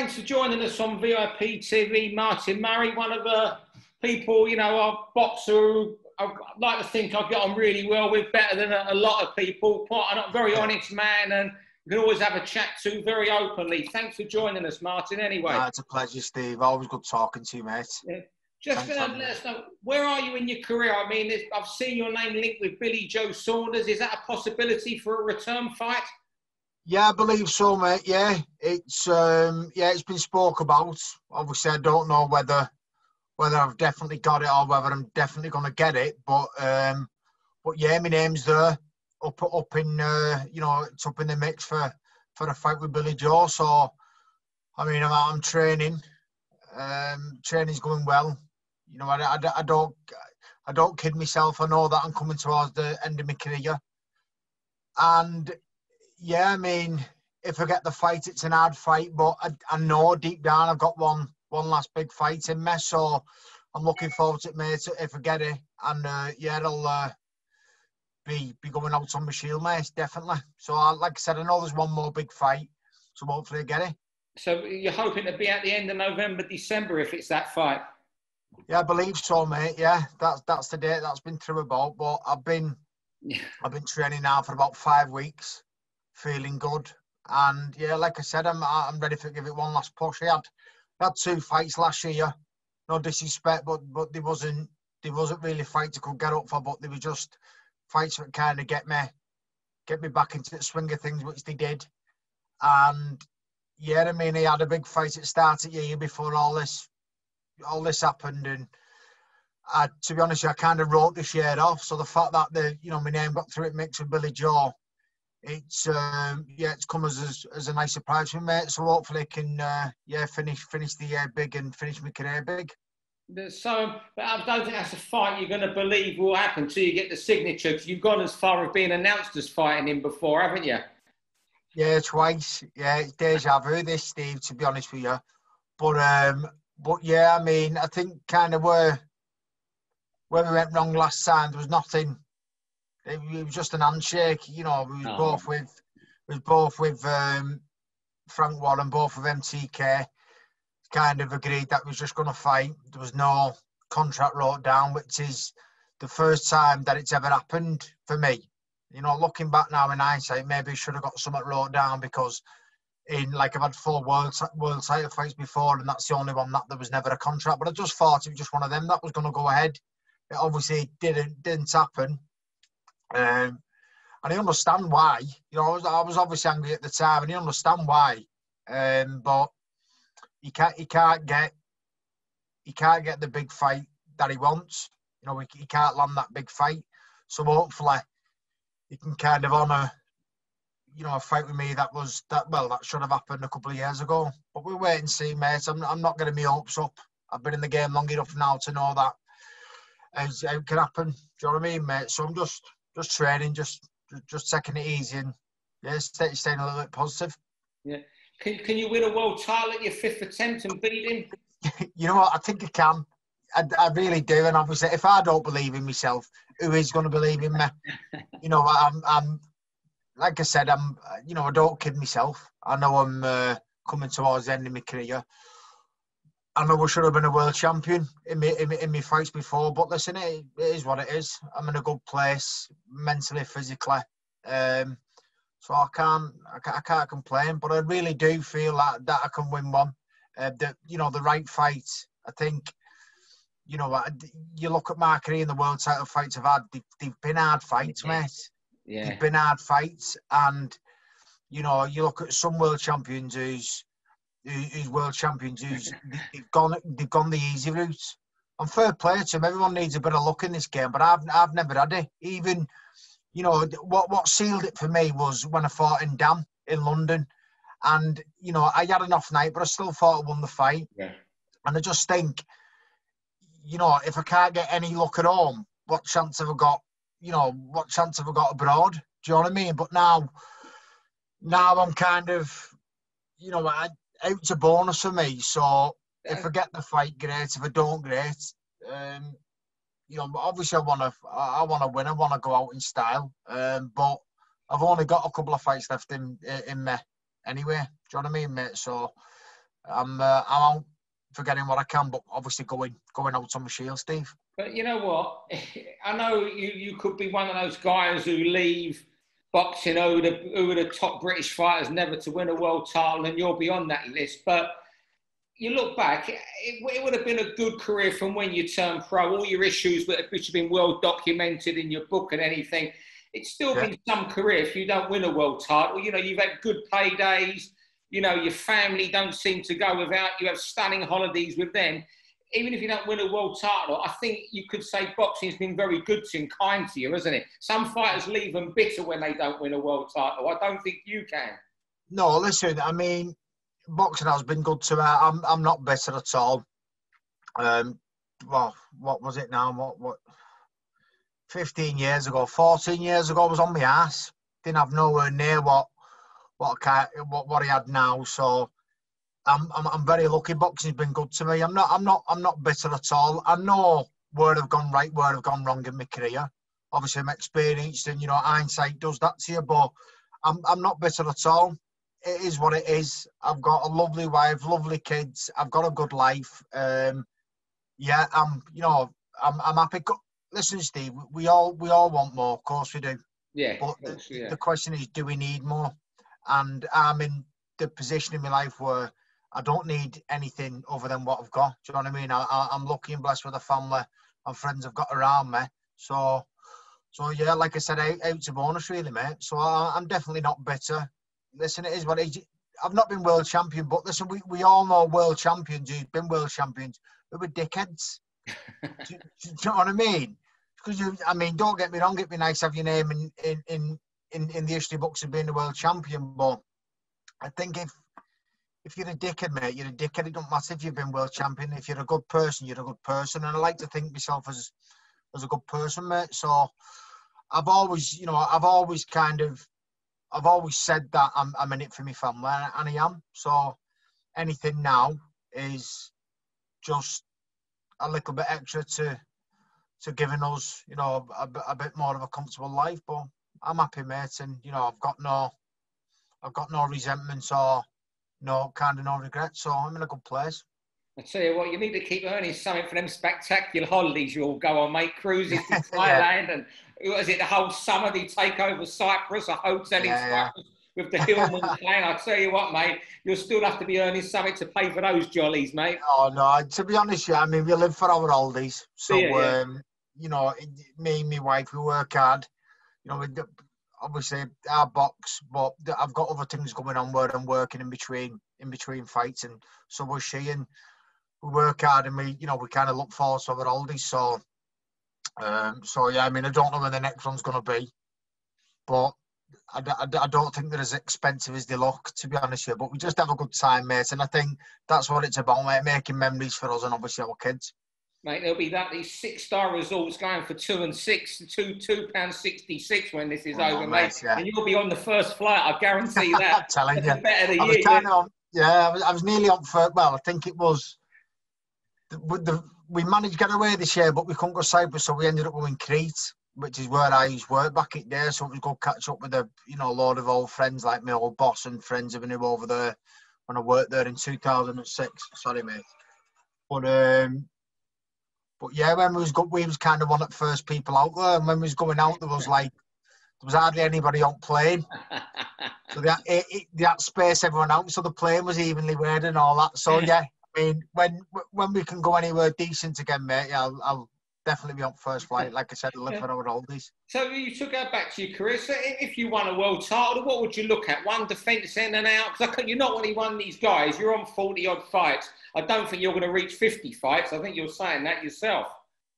thanks for joining us on VIP TV, Martin Murray, one of the people, our boxer who I like to think I get on really well with, better than a lot of people. Quite a very honest man, and we can always have a chat to very openly. Thanks for joining us, Martin, anyway. It's a pleasure, Steve. Always good talking to you, mate. Yeah. Just let us know, where are you in your career? I mean, I've seen your name linked with Billy Joe Saunders. Is that a possibility for a return fight? Yeah, I believe so, mate. Yeah, it's been spoke about. Obviously, I don't know whether I've definitely got it or whether I'm definitely going to get it. But yeah, my name's there, up in it's up in the mix for a fight with Billy Joe. So, I mean, I'm training. Training's going well. I don't kid myself. I know that I'm coming towards the end of my career, and yeah, I mean, if I get the fight, it's an hard fight, but I know deep down I've got one last big fight in me, so I'm looking forward to it, mate, if I get it. And it'll be going out on my shield, mate, definitely. So, like I said, I know there's one more big fight, so hopefully I get it. So you're hoping to be at the end of November, December, if it's that fight? Yeah, I believe so, mate. Yeah, that's the date that's been through about. But I've been training now for about 5 weeks, feeling good, and yeah, like I said, I'm ready to give it one last push. I had 2 fights last year. No disrespect, but they wasn't really fights I could get up for, but they were just fights that kind of get me back into the swing of things, which they did. And yeah, I mean, he had a big fight at the start of the year before all this happened, and to be honest, I kind of wrote this year off. So the fact that my name got through it mix with Billy Joe, it's come as a nice surprise for me, mate. So hopefully I can finish the year big and finish my career big. So, but I don't think that's a fight you're going to believe will happen until you get the signature, because you've gone as far as being announced as fighting him before, haven't you? Yeah, twice. Yeah, it's deja vu, this, Steve, to be honest with you. But yeah, I mean, I think kind of where we went wrong last time, there was nothing. It was just an handshake, We was both with Frank Warren, both with MTK. Kind of agreed that we was just going to fight. There was no contract wrote down, which is the first time that it's ever happened for me. Looking back now in hindsight, maybe I should have got something wrote down, because I've had 4 world title fights before, and that's the only one that there was never a contract. But I just thought it was just one of them that was going to go ahead. It obviously didn't happen. And I understand why. I was obviously angry at the time, and I understand why. But he can't get the big fight that he wants. He can't land that big fight. So hopefully he can kind of honour, a fight with me that should have happened a couple of years ago. But we'll wait and see, mate. I'm not getting my hopes up. I've been in the game long enough now to know that it can happen. Do you know what I mean, mate? So I'm just training, just taking it easy, and staying a little bit positive. Yeah. Can you win a world title at your 5th attempt and beat him? You know what? I think I can. I really do. And obviously, if I don't believe in myself, who is going to believe in me? I'm like I said, I don't kid myself. I know I'm coming towards the end of my career. I know I should have been a world champion in my fights before, but listen, it is what it is. I'm in a good place, mentally, physically. So I can't complain, but I really do feel that I can win one. The right fight. I think, you look at my career and the world title fights I've had, they've been hard fights, mate. Yeah. They've been hard fights, and you look at some world champions who's they've gone the easy route. And fair play to them. Everyone needs a bit of luck in this game, but I've never had it. Even what sealed it for me was when I fought in Dam in London, and I had an off night, but I still thought I won the fight. Yeah. And I just think, if I can't get any luck at home, what chance have I got? What chance have I got abroad? Do you know what I mean? But now I'm kind of, out's a bonus for me. So if I get the fight, great. If I don't, great. Obviously I want to win. I want to go out in style. But I've only got a couple of fights left in me anyway. Do you know what I mean, mate? So I'm out for getting what I can, but obviously going out on my shield, Steve. But you know what? I know you could be one of those guys who leave boxing who are the top British fighters never to win a world title, and you'll be on that list. But you look back, it would have been a good career from when you turned pro. All your issues, which have been well documented in your book and anything, it's still been some career if you don't win a world title. You know, you've had good paydays. You know, your family don't seem to go without. You have stunning holidays with them. Even if you don't win a world title, I think you could say boxing has been very good to you and kind to you, hasn't it? Some fighters leave them bitter when they don't win a world title. I don't think you can. No, listen, I mean, boxing has been good to me. I'm not bitter at all. Well, what was it now? What 15 years ago, 14 years ago, I was on my ass. Didn't have nowhere near what I had now. So I'm very lucky. Boxing's been good to me. I'm not bitter at all. I know where I've gone right, where I've gone wrong in my career. Obviously, I'm experienced, and hindsight does that to you. But I'm not bitter at all. It is what it is. I've got a lovely wife, lovely kids. I've got a good life. I'm happy. Listen, Steve, we all want more. Of course we do. Yeah. But the question is, do we need more? And I'm in the position in my life where I don't need anything other than what I've got. Do you know what I mean? I'm lucky and blessed with a family and friends I've got around me. So yeah, like I said, out's a bonus, really, mate. So I'm definitely not bitter. Listen, it is what it is. I've not been world champion, but listen, we all know world champions who've been world champions who were dickheads. do you know what I mean? Because don't get me wrong, it'd be nice to have your name in the history books of being a world champion, but I think if you're a dickhead, mate, you're a dickhead. It don't matter if you've been world champion. If you're a good person, you're a good person, and I like to think myself as a good person, mate. So I've always said that I'm in it for my family, and I am. So anything now is just a little bit extra to giving us, a bit more of a comfortable life. But I'm happy, mate, and I've got no resentments or no regrets. So I'm in a good place. I tell you what, you need to keep earning something for them spectacular holidays you all go on, mate. Cruises to Thailand and what is it, the whole summer they take over Cyprus, a hotel in Cyprus with the Hillman clan. I tell you what, mate, you'll still have to be earning something to pay for those jollies, mate. Oh no, to be honest, we live for our holidays. So me and my wife, we work hard. Obviously our box, but I've got other things going on where I'm working in between fights, and so was she, and we work hard, and we kind of look forward to our holidays. So yeah, I don't know when the next one's going to be, but I don't think they're as expensive as they look, to be honest with you. But we just have a good time, mate, and I think that's what it's about, mate, making memories for us and obviously our kids. Mate, there'll be these 6-star resorts going for £2.66 when this is over, mate. Yeah. And you'll be on the first flight, I guarantee that. I'm telling you. Better than I was nearly on for, well, I think it was, we managed to get away this year, but we couldn't go Cyprus, so we ended up going Crete, which is where I used to work back in there. So it was good catch up with a load of old friends, like my old boss and friends who knew over there when I worked there in 2006. Sorry, mate. But yeah, when we was kind of one of the first people out there, and when we was going out, there was hardly anybody on plane. So that space everyone out, so the plane was evenly weighted and all that. So yeah, when we can go anywhere decent again, mate, yeah, I'll definitely be on first flight. Like I said, I live for our oldies. So you took that back to your career. So if you won a world title, what would you look at? One defence in and out? Because you're not only one of these guys. You're on 40-odd fights. I don't think you're going to reach 50 fights. I think you're saying that yourself.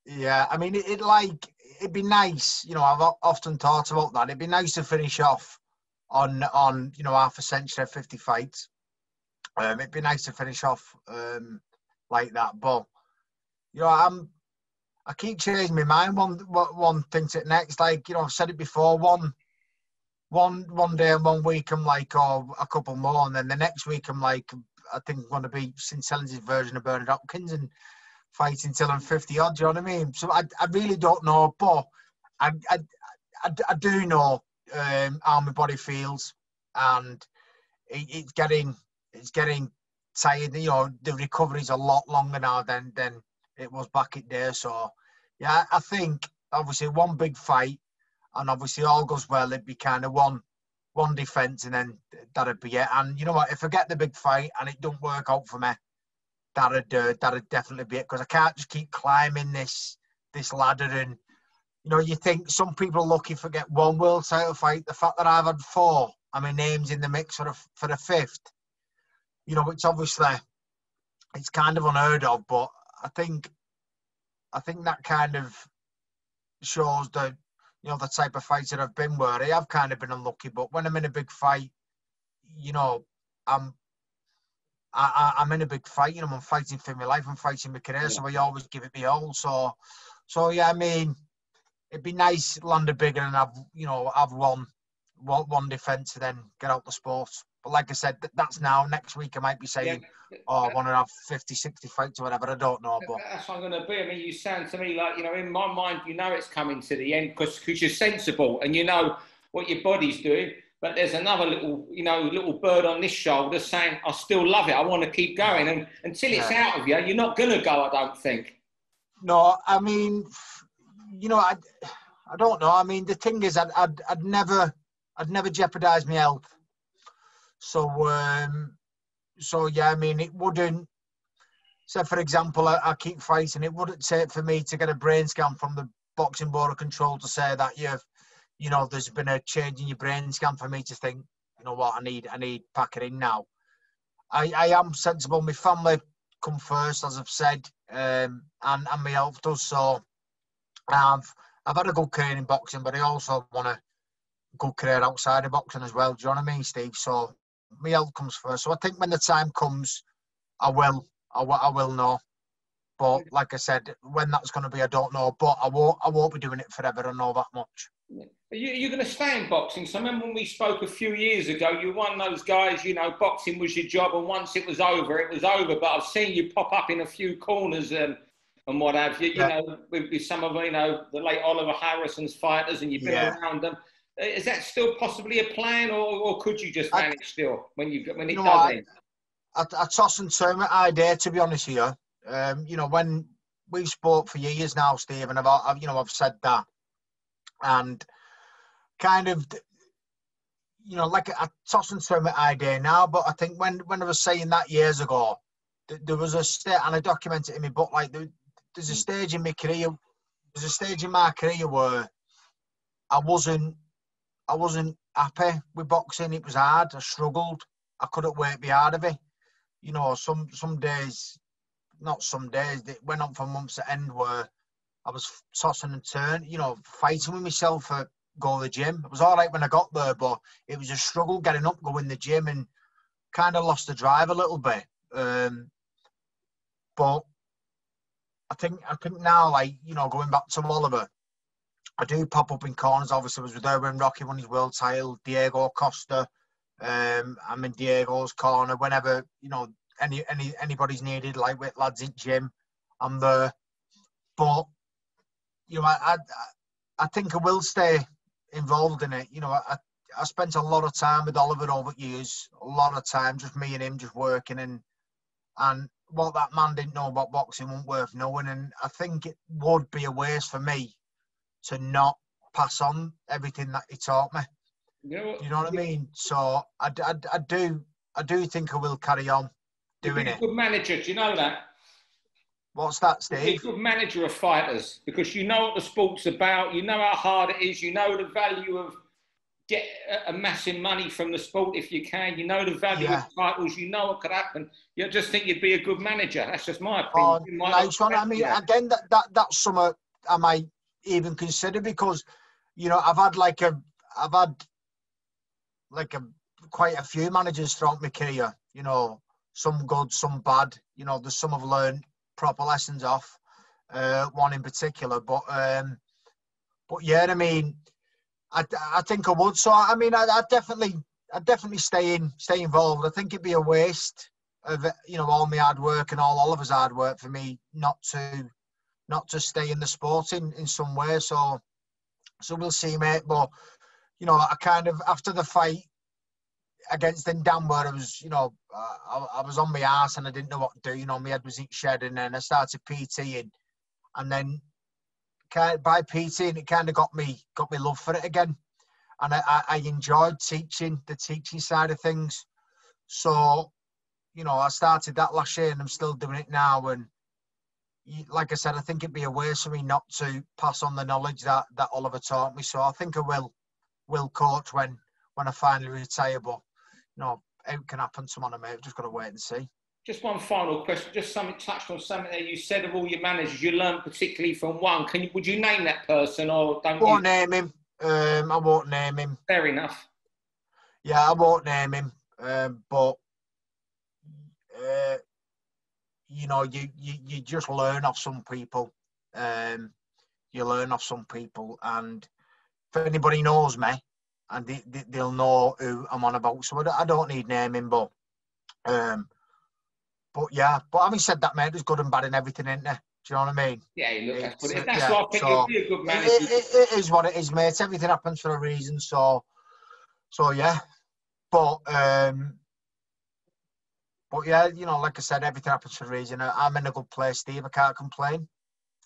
Yeah, it'd be nice. I've often thought about that. It'd be nice to finish off on half a century, 50 fights. It'd be nice to finish off like that. But I keep changing my mind. One thing to the next. I've said it before. One day and 1 week I'm like, oh, a couple more, and then the next week I'm like, I think I'm going to be Sincelli's version of Bernard Hopkins and fighting till I'm 50 odd. Do you know what I mean? So I really don't know, but I do know how my body feels, and it's getting tired. You know, the recovery's a lot longer now than it was back in there. So, yeah, I think obviously one big fight, and obviously all goes well, it'd be kind of one defence, and then that'd be it. And you know what? If I get the big fight and it don't work out for me, that'd definitely be it, because I can't just keep climbing this ladder. And you know, you think some people are lucky for get one world title fight. The fact that I've had 4, and my name's in the mix for the 5th, you know, it's obviously it's kind of unheard of. But I think that kind of shows the, you know, the type of fighter I've been, where I have kind of been unlucky. But when I'm in a big fight, you know, I'm in a big fight. You know, I'm fighting for my life. I'm fighting my career. Yeah. So I always give it my all. So yeah, I mean, it'd be nice, land a bigger, and have one defence, and then get out the sport. But like I said, that's now. Next week I might be saying, I want to have 50, 60 fights or whatever. I don't know. But that's what I'm going to be. I mean, you sound to me like, you know, in my mind, you know it's coming to the end because you're sensible and you know what your body's doing. But there's another little bird on this shoulder saying, I still love it. I want to keep going. And until it's out of you, you're not going to go, I don't think. No, I mean, you know, I don't know. I mean, the thing is, I'd never jeopardise my health. So yeah, I mean, it wouldn't. So, for example, I keep fighting. It wouldn't take for me to get a brain scan from the Boxing Board of Control to say that you know, there's been a change in your brain scan for me to think, you know what, I need packing in now. I am sensible. My family come first, as I've said, and my health does. So I've had a good career in boxing, but I also want a good career outside of boxing as well. Do you know what I mean, Steve? So my health comes first. So I think when the time comes, I will know. But like I said, when that's going to be, I don't know. But I won't be doing it forever. I know that much. You're going to stay in boxing. So I remember when we spoke a few years ago, you're one of those guys, you know, boxing was your job, and once it was over, it was over. But I've seen you pop up in a few corners and what have you, you know, with some of, you know, the late Oliver Harrison's fighters, and you've been around them. Is that still possibly a plan, or could you just manage still when it does end? I toss and turn it idea, to be honest with you. You know, when we've spoke for years now, Steve, and I've said that, and kind of, you know, like I toss and turn my idea now. But I think when I was saying that years ago, there was a state, and I documented it in my book, like there's a stage in my career, where I wasn't happy with boxing. It was hard. I struggled. I couldn't work me out of it. You know, some days, not some days, it went on for months at end where I was tossing and turning, you know, fighting with myself for go to the gym. It was all right when I got there, but it was a struggle getting up, going to the gym, and kind of lost the drive a little bit. But I think now, like, you know, going back to Oliver, I do pop up in corners. Obviously, I was there when Rocky won his world title, Diego Costa. I'm in Diego's corner whenever, you know, anybody's needed, like with lads in gym, I'm there. But, you know, I think I will stay involved in it. You know, I spent a lot of time with Oliver over years, a lot of time, just me and him, just working, and what that man didn't know about boxing wasn't worth knowing. And I think it would be a waste for me to not pass on everything that he taught me. You know what I mean? So I do think I will carry on doing it. You're a good manager, do you know that? What's that, Steve? You're a good manager of fighters, because you know what the sport's about, you know how hard it is, you know the value of amassing money from the sport if you can, you know the value of titles, you know what could happen. You just think you'd be a good manager. That's just my opinion. Nice one. I mean, again, that's something I might even consider, because, you know, I've had quite a few managers throughout my career, you know, some good, some bad. You know, there's some I've learned proper lessons off, one in particular. But yeah, I mean, I think I would. So I mean, I'd definitely stay involved. I think it'd be a waste of, you know, all my hard work and all Oliver's hard work for me not to stay in the sport in some way. So we'll see, mate. But, you know, I kind of, after the fight, against them Dan where I was, you know, I was on my arse and I didn't know what to do. You know, my head was in shed, and then I started PTing, and then by PTing it kind of got me love for it again, and I enjoyed teaching, the teaching side of things. So, you know, I started that last year and I'm still doing it now. And like I said, I think it'd be a waste for me not to pass on the knowledge that Oliver taught me. So I think I will coach when I finally retire. But, you know, it can happen tomorrow, mate. I've just got to wait and see. Just one final question. Just something touched on something that you said of all your managers. You learned particularly from one. Would you name that person or don't? I won't name him. I won't name him. Fair enough. Yeah, I won't name him. But you know, you just learn off some people. You learn off some people, and if anybody knows me, and they'll know who I'm on about. So I don't need naming, but yeah. But having said that, mate, there's good and bad in everything, isn't there? Do you know what I mean? Yeah, look, that's what I think. You'll be a good manager. It is what it is, mate. Everything happens for a reason. So yeah. But yeah, you know, like I said, everything happens for a reason. I'm in a good place, Steve. I can't complain. Do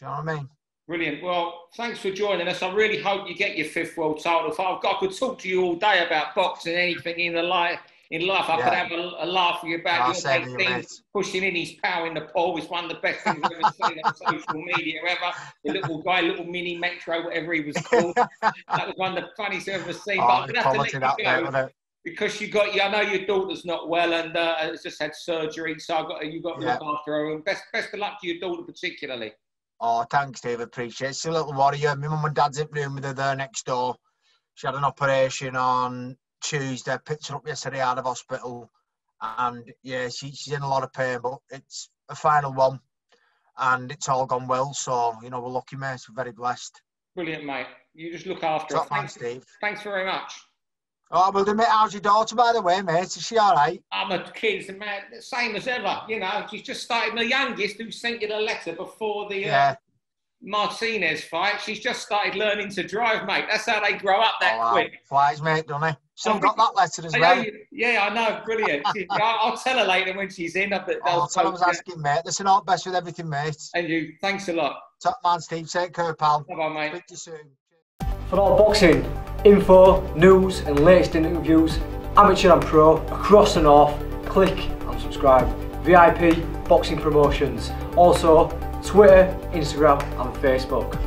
you know what I mean? Brilliant. Well, thanks for joining us. I really hope you get your 5th world title. I could talk to you all day about boxing, anything in life. I could have a laugh with you about your things. Pushing in his power in the pool is one of the best things I've ever seen on social media ever. The little guy, little mini Metro, whatever he was called. That was one of the funniest I've ever seen. But I'm going to have to let you go. Because I know your daughter's not well and has just had surgery, so you've got to look after her. And best of luck to your daughter particularly. Oh, thanks, Dave. Appreciate it. She's a little warrior. My mum and dad's in the room with her there next door. She had an operation on Tuesday. Picked her up yesterday out of hospital, and yeah, she's in a lot of pain, but it's a final one, and it's all gone well. So you know, we're lucky, mate. We're very blessed. Brilliant, mate. You just look after her. Thanks, Steve. Thanks very much. Oh, well, mate, how's your daughter, by the way, mate? Is she all right? I'm a kid, man, same as ever. You know, she's just started. My youngest, who sent you the letter before the Martinez fight, she's just started learning to drive, mate. That's how they grow up that quick. Flies, mate, don't they? Still got that letter as well. Yeah, I know, brilliant. I'll tell her later when she's in. I'll tell her I was asking, mate. Listen, all the best with everything, mate. And you, thanks a lot. Top man, Steve. Take care, pal. Bye-bye, mate. Speak to you soon. For all boxing info, news and latest interviews, amateur and pro, across the north, click and subscribe. VIP Boxing Promotions. Also Twitter, Instagram and Facebook.